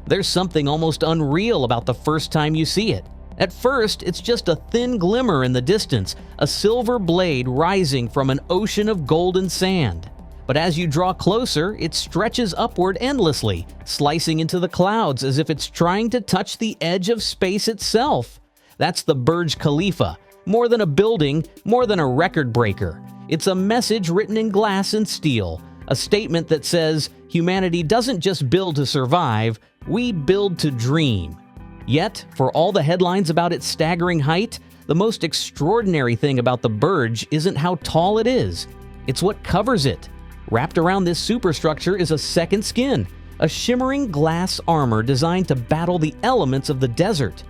There's something almost unreal about the first time you see it. At first, it's just a thin glimmer in the distance, a silver blade rising from an ocean of golden sand. But as you draw closer, it stretches upward endlessly, slicing into the clouds as if it's trying to touch the edge of space itself. That's the Burj Khalifa. More than a building, more than a record breaker. It's a message written in glass and steel, a statement that says, humanity doesn't just build to survive, we build to dream. Yet, for all the headlines about its staggering height, the most extraordinary thing about the Burj isn't how tall it is. It's what covers it. Wrapped around this superstructure is a second skin, a shimmering glass armor designed to battle the elements of the desert.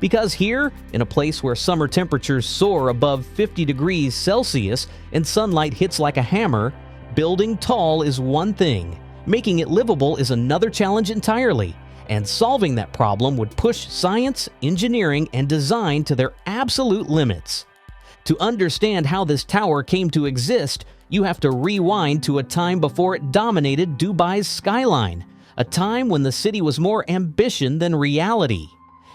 Because here, in a place where summer temperatures soar above 50 degrees Celsius and sunlight hits like a hammer, building tall is one thing. Making it livable is another challenge entirely. And solving that problem would push science, engineering, and design to their absolute limits. To understand how this tower came to exist, you have to rewind to a time before it dominated Dubai's skyline, a time when the city was more ambition than reality.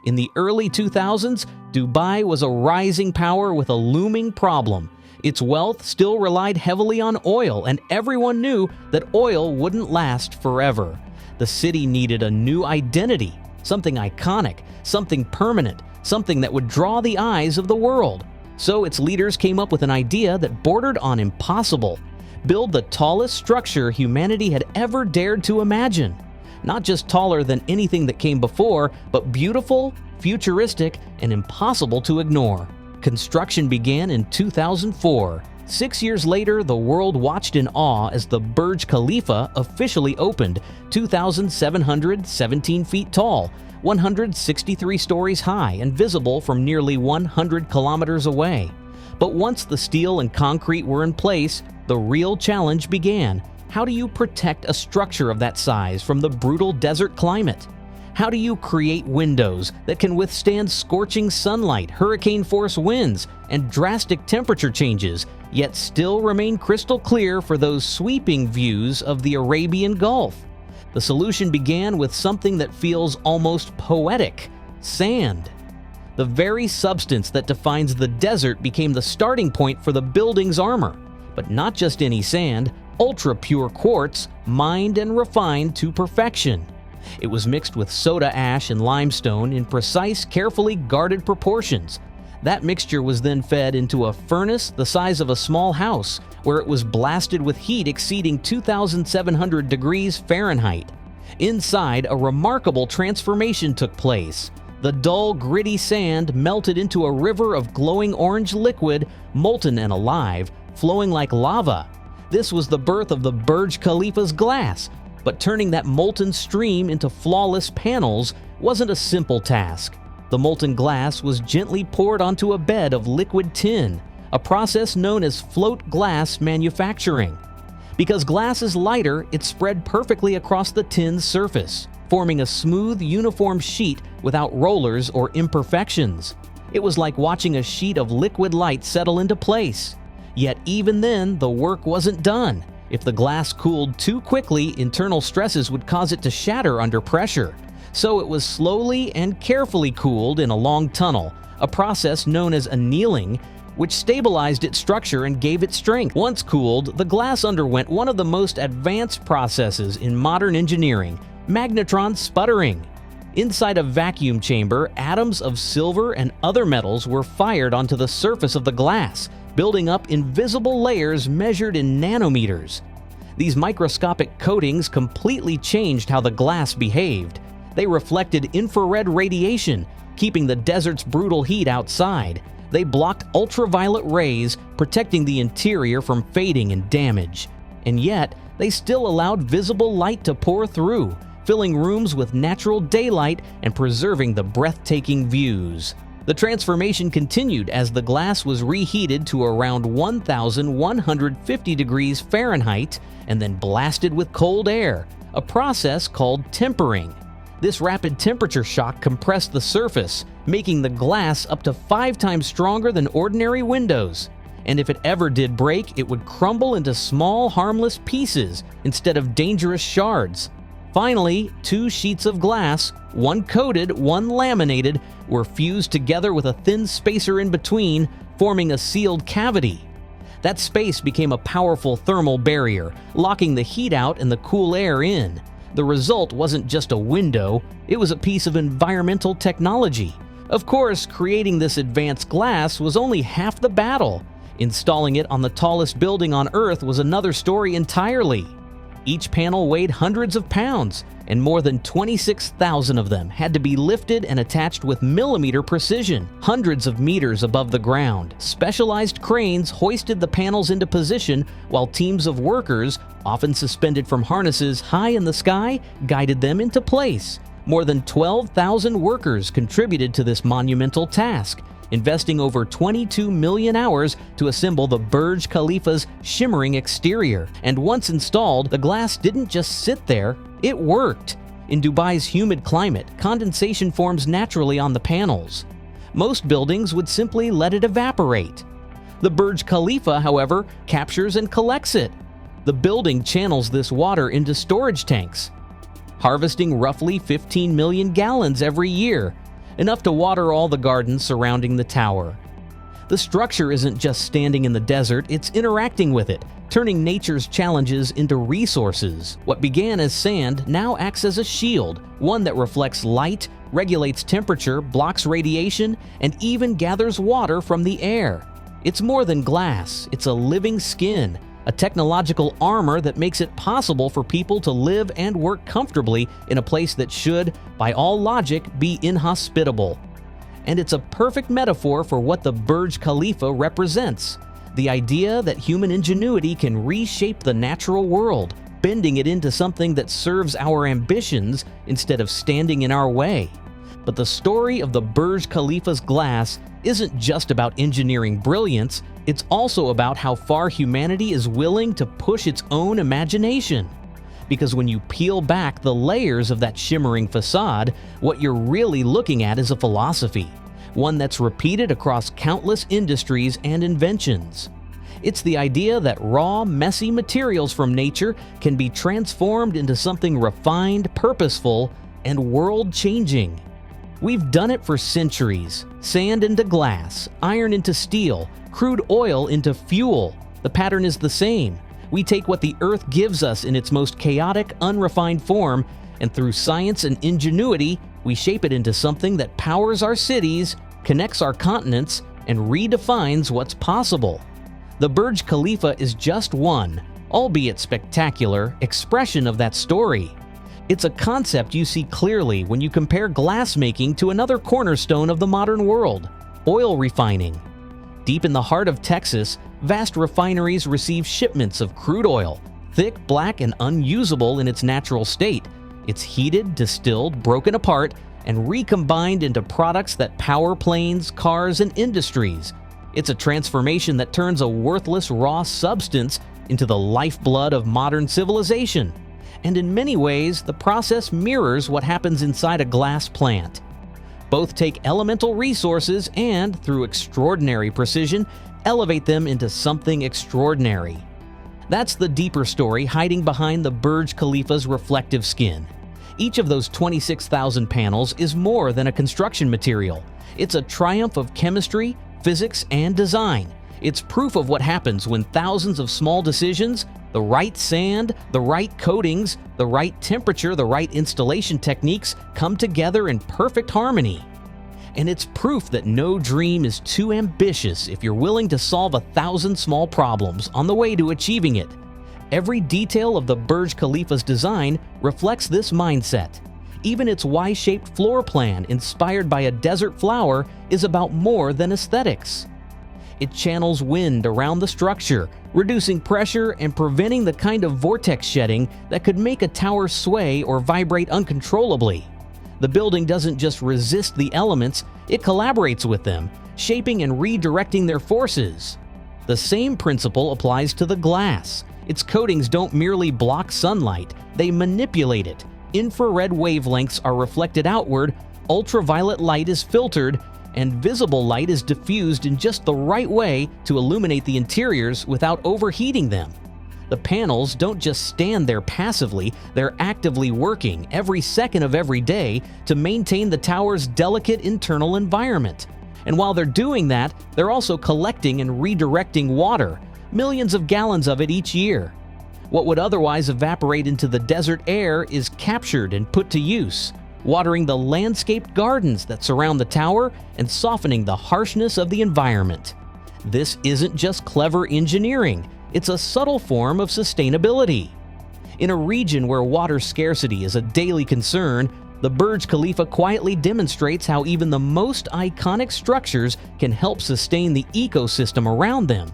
In the early 2000s, Dubai was a rising power with a looming problem. Its wealth still relied heavily on oil, and everyone knew that oil wouldn't last forever. The city needed a new identity, something iconic, something permanent, something that would draw the eyes of the world. So its leaders came up with an idea that bordered on impossible: build the tallest structure humanity had ever dared to imagine. Not just taller than anything that came before, but beautiful, futuristic, and impossible to ignore. Construction began in 2004. 6 years later, the world watched in awe as the Burj Khalifa officially opened, 2,717 feet tall, 163 stories high, and visible from nearly 100 kilometers away. But once the steel and concrete were in place, the real challenge began. How do you protect a structure of that size from the brutal desert climate? How do you create windows that can withstand scorching sunlight, hurricane-force winds, and drastic temperature changes, yet still remain crystal clear for those sweeping views of the Arabian Gulf? The solution began with something that feels almost poetic: sand. The very substance that defines the desert became the starting point for the building's armor. But not just any sand, ultra-pure quartz, mined and refined to perfection. It was mixed with soda ash and limestone in precise, carefully guarded proportions. That mixture was then fed into a furnace the size of a small house, where it was blasted with heat exceeding 2,700 degrees Fahrenheit. Inside, a remarkable transformation took place. The dull, gritty sand melted into a river of glowing orange liquid, molten and alive, flowing like lava. This was the birth of the Burj Khalifa's glass. But turning that molten stream into flawless panels wasn't a simple task. The molten glass was gently poured onto a bed of liquid tin, a process known as float glass manufacturing. Because glass is lighter, it spread perfectly across the tin's surface, forming a smooth, uniform sheet without rollers or imperfections. It was like watching a sheet of liquid light settle into place. Yet even then, the work wasn't done. If the glass cooled too quickly, internal stresses would cause it to shatter under pressure. So it was slowly and carefully cooled in a long tunnel, a process known as annealing, which stabilized its structure and gave it strength. Once cooled, the glass underwent one of the most advanced processes in modern engineering: magnetron sputtering. Inside a vacuum chamber, atoms of silver and other metals were fired onto the surface of the glass, building up invisible layers measured in nanometers. These microscopic coatings completely changed how the glass behaved. They reflected infrared radiation, keeping the desert's brutal heat outside. They blocked ultraviolet rays, protecting the interior from fading and damage. And yet, they still allowed visible light to pour through, filling rooms with natural daylight and preserving the breathtaking views. The transformation continued as the glass was reheated to around 1,150 degrees Fahrenheit and then blasted with cold air, a process called tempering. This rapid temperature shock compressed the surface, making the glass up to 5 times stronger than ordinary windows. And if it ever did break, it would crumble into small, harmless pieces instead of dangerous shards. Finally, two sheets of glass, one coated, one laminated, were fused together with a thin spacer in between, forming a sealed cavity. That space became a powerful thermal barrier, locking the heat out and the cool air in. The result wasn't just a window, it was a piece of environmental technology. Of course, creating this advanced glass was only half the battle. Installing it on the tallest building on Earth was another story entirely. Each panel weighed hundreds of pounds, and more than 26,000 of them had to be lifted and attached with millimeter precision, hundreds of meters above the ground. Specialized cranes hoisted the panels into position while teams of workers, often suspended from harnesses high in the sky, guided them into place. More than 12,000 workers contributed to this monumental task, investing over 22 million hours to assemble the Burj Khalifa's shimmering exterior. And once installed, the glass didn't just sit there, it worked. In Dubai's humid climate, condensation forms naturally on the panels. Most buildings would simply let it evaporate. The Burj Khalifa, however, captures and collects it. The building channels this water into storage tanks, harvesting roughly 15 million gallons every year, enough to water all the gardens surrounding the tower. The structure isn't just standing in the desert, it's interacting with it, turning nature's challenges into resources. What began as sand now acts as a shield, one that reflects light, regulates temperature, blocks radiation, and even gathers water from the air. It's more than glass, it's a living skin, a technological armor that makes it possible for people to live and work comfortably in a place that should, by all logic, be inhospitable. And it's a perfect metaphor for what the Burj Khalifa represents: the idea that human ingenuity can reshape the natural world, bending it into something that serves our ambitions instead of standing in our way. But the story of the Burj Khalifa's glass isn't just about engineering brilliance, it's also about how far humanity is willing to push its own imagination. Because when you peel back the layers of that shimmering facade, what you're really looking at is a philosophy, one that's repeated across countless industries and inventions. It's the idea that raw, messy materials from nature can be transformed into something refined, purposeful, and world-changing. We've done it for centuries: sand into glass, iron into steel, crude oil into fuel. The pattern is the same. We take what the earth gives us in its most chaotic, unrefined form, and through science and ingenuity, we shape it into something that powers our cities, connects our continents, and redefines what's possible. The Burj Khalifa is just one, albeit spectacular, expression of that story. It's a concept you see clearly when you compare glassmaking to another cornerstone of the modern world: oil refining. Deep in the heart of Texas, vast refineries receive shipments of crude oil, thick, black, and unusable in its natural state. It's heated, distilled, broken apart, and recombined into products that power planes, cars, and industries. It's a transformation that turns a worthless raw substance into the lifeblood of modern civilization. And in many ways, the process mirrors what happens inside a glass plant. Both take elemental resources and, through extraordinary precision, elevate them into something extraordinary. That's the deeper story hiding behind the Burj Khalifa's reflective skin. Each of those 26,000 panels is more than a construction material. It's a triumph of chemistry, physics, and design. It's proof of what happens when thousands of small decisions, the right sand, the right coatings, the right temperature, the right installation techniques come together in perfect harmony. And it's proof that no dream is too ambitious if you're willing to solve 1,000 small problems on the way to achieving it. Every detail of the Burj Khalifa's design reflects this mindset. Even its Y-shaped floor plan, inspired by a desert flower, is about more than aesthetics. It channels wind around the structure, reducing pressure and preventing the kind of vortex shedding that could make a tower sway or vibrate uncontrollably. The building doesn't just resist the elements, it collaborates with them, shaping and redirecting their forces. The same principle applies to the glass. Its coatings don't merely block sunlight, they manipulate it. Infrared wavelengths are reflected outward, ultraviolet light is filtered, and visible light is diffused in just the right way to illuminate the interiors without overheating them. The panels don't just stand there passively, they're actively working every second of every day to maintain the tower's delicate internal environment. And while they're doing that, they're also collecting and redirecting water, millions of gallons of it each year. What would otherwise evaporate into the desert air is captured and put to use, watering the landscaped gardens that surround the tower and softening the harshness of the environment. This isn't just clever engineering, it's a subtle form of sustainability. In a region where water scarcity is a daily concern, the Burj Khalifa quietly demonstrates how even the most iconic structures can help sustain the ecosystem around them.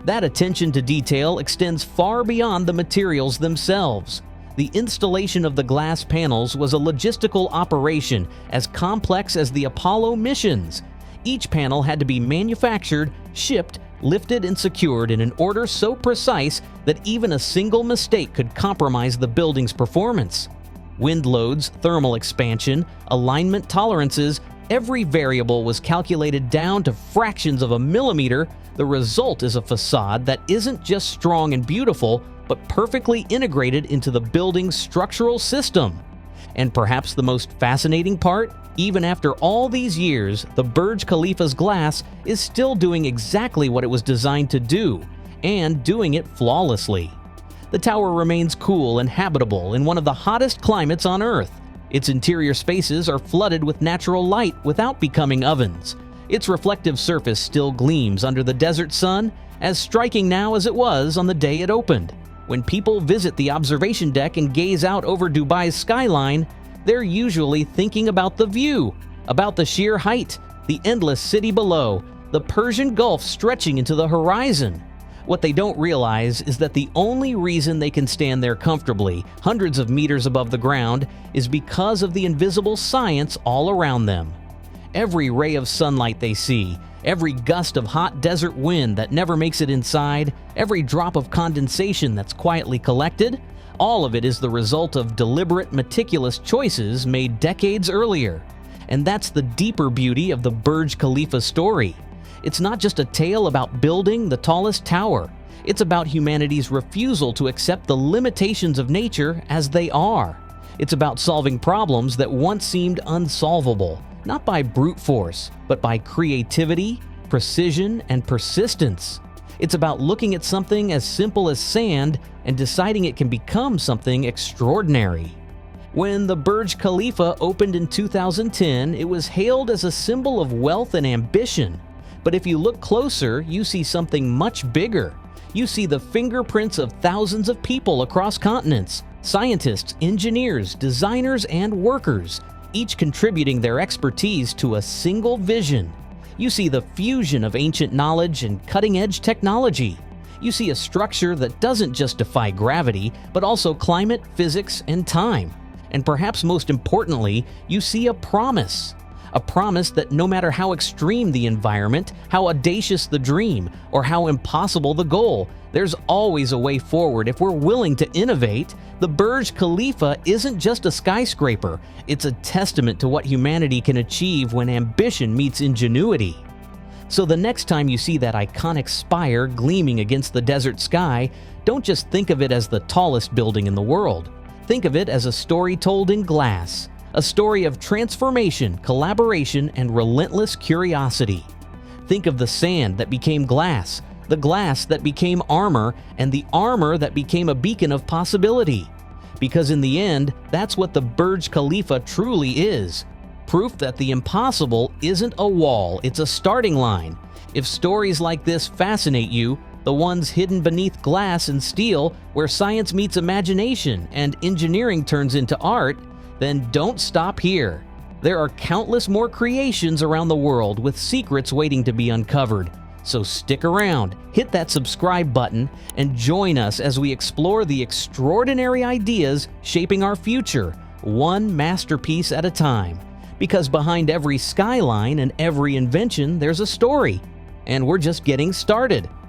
That attention to detail extends far beyond the materials themselves. The installation of the glass panels was a logistical operation as complex as the Apollo missions. Each panel had to be manufactured, shipped, lifted, and secured in an order so precise that even a single mistake could compromise the building's performance. Wind loads, thermal expansion, alignment tolerances, every variable was calculated down to fractions of a millimeter. The result is a facade that isn't just strong and beautiful, but perfectly integrated into the building's structural system. And perhaps the most fascinating part, even after all these years, the Burj Khalifa's glass is still doing exactly what it was designed to do, and doing it flawlessly. The tower remains cool and habitable in one of the hottest climates on Earth. Its interior spaces are flooded with natural light without becoming ovens. Its reflective surface still gleams under the desert sun, as striking now as it was on the day it opened. When people visit the observation deck and gaze out over Dubai's skyline, they're usually thinking about the view, about the sheer height, the endless city below, the Persian Gulf stretching into the horizon. What they don't realize is that the only reason they can stand there comfortably, hundreds of meters above the ground, is because of the invisible science all around them. Every ray of sunlight they see, every gust of hot desert wind that never makes it inside, every drop of condensation that's quietly collected, all of it is the result of deliberate, meticulous choices made decades earlier. And that's the deeper beauty of the Burj Khalifa story. It's not just a tale about building the tallest tower. It's about humanity's refusal to accept the limitations of nature as they are. It's about solving problems that once seemed unsolvable, not by brute force, but by creativity, precision, and persistence. It's about looking at something as simple as sand and deciding it can become something extraordinary. When the Burj Khalifa opened in 2010, it was hailed as a symbol of wealth and ambition. But if you look closer, you see something much bigger. You see the fingerprints of thousands of people across continents, scientists, engineers, designers, and workers, each contributing their expertise to a single vision. You see the fusion of ancient knowledge and cutting-edge technology. You see a structure that doesn't just defy gravity, but also climate, physics, and time. And perhaps most importantly, you see a promise. A promise that no matter how extreme the environment, how audacious the dream, or how impossible the goal, there's always a way forward if we're willing to innovate. The Burj Khalifa isn't just a skyscraper, it's a testament to what humanity can achieve when ambition meets ingenuity. So the next time you see that iconic spire gleaming against the desert sky, don't just think of it as the tallest building in the world. Think of it as a story told in glass. A story of transformation, collaboration, and relentless curiosity. Think of the sand that became glass, the glass that became armor, and the armor that became a beacon of possibility. Because in the end, that's what the Burj Khalifa truly is. Proof that the impossible isn't a wall, it's a starting line. If stories like this fascinate you, the ones hidden beneath glass and steel, where science meets imagination and engineering turns into art, then don't stop here. There are countless more creations around the world with secrets waiting to be uncovered. So stick around, hit that subscribe button, and join us as we explore the extraordinary ideas shaping our future, one masterpiece at a time. Because behind every skyline and every invention, there's a story. And we're just getting started.